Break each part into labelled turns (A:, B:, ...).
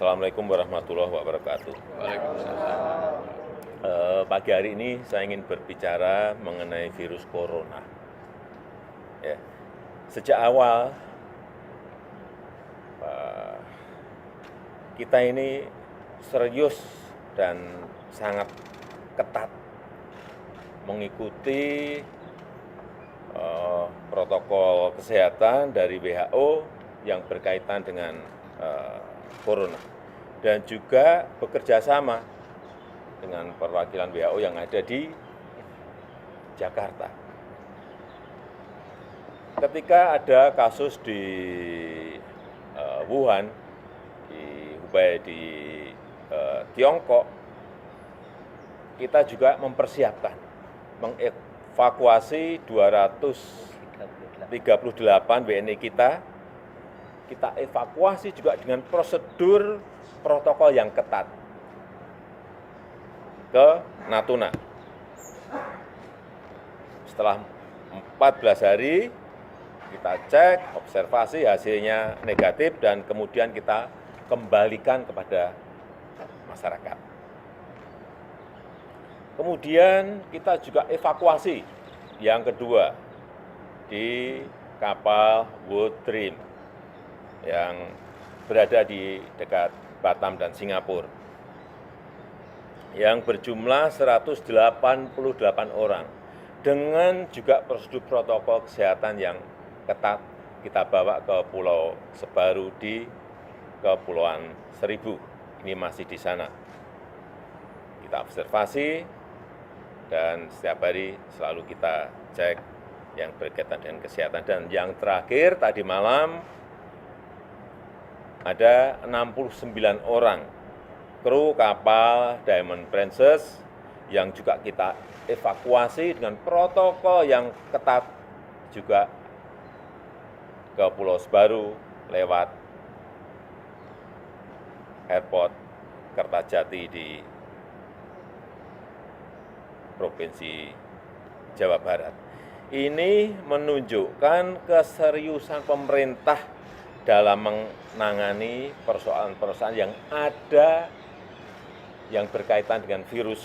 A: Assalamualaikum warahmatullahi wabarakatuh.
B: Waalaikumsalam.
A: Pagi hari ini saya ingin berbicara mengenai virus corona. Ya. Sejak awal kita ini serius dan sangat ketat mengikuti protokol kesehatan dari WHO yang berkaitan dengan corona, dan juga bekerja sama dengan perwakilan WHO yang ada di Jakarta. Ketika ada kasus di Wuhan, di Hubei, di Tiongkok, kita juga mempersiapkan mengevakuasi 238 WNI kita evakuasi juga dengan prosedur protokol yang ketat ke Natuna. Setelah 14 hari kita cek, observasi, hasilnya negatif, dan kemudian kita kembalikan kepada masyarakat. Kemudian kita juga evakuasi yang kedua di kapal World Dream yang berada di dekat Batam dan Singapura, yang berjumlah 188 orang, dengan juga prosedur protokol kesehatan yang ketat. Kita bawa ke Pulau Sebaru di Kepulauan Seribu, ini masih di sana. Kita observasi, dan setiap hari selalu kita cek yang berkaitan dengan kesehatan. Dan yang terakhir tadi malam, ada 69 orang kru kapal Diamond Princess yang juga kita evakuasi dengan protokol yang ketat juga ke Pulau Sebaru lewat airport Kertajati di Provinsi Jawa Barat. Ini menunjukkan keseriusan pemerintah dalam menangani persoalan-persoalan yang ada yang berkaitan dengan virus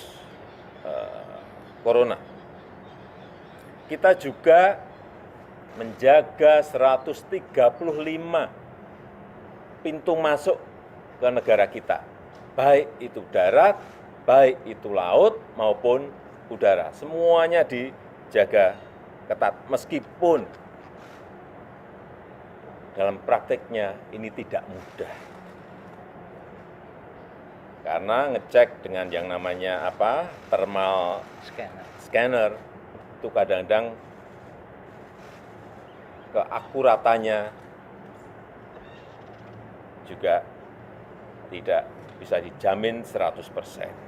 A: corona. Kita juga menjaga 135 pintu masuk ke negara kita, baik itu darat, baik itu laut maupun udara. Semuanya dijaga ketat, meskipun dalam prakteknya ini tidak mudah. Karena ngecek dengan yang namanya thermal scanner itu kadang-kadang keakuratannya juga tidak bisa dijamin 100%.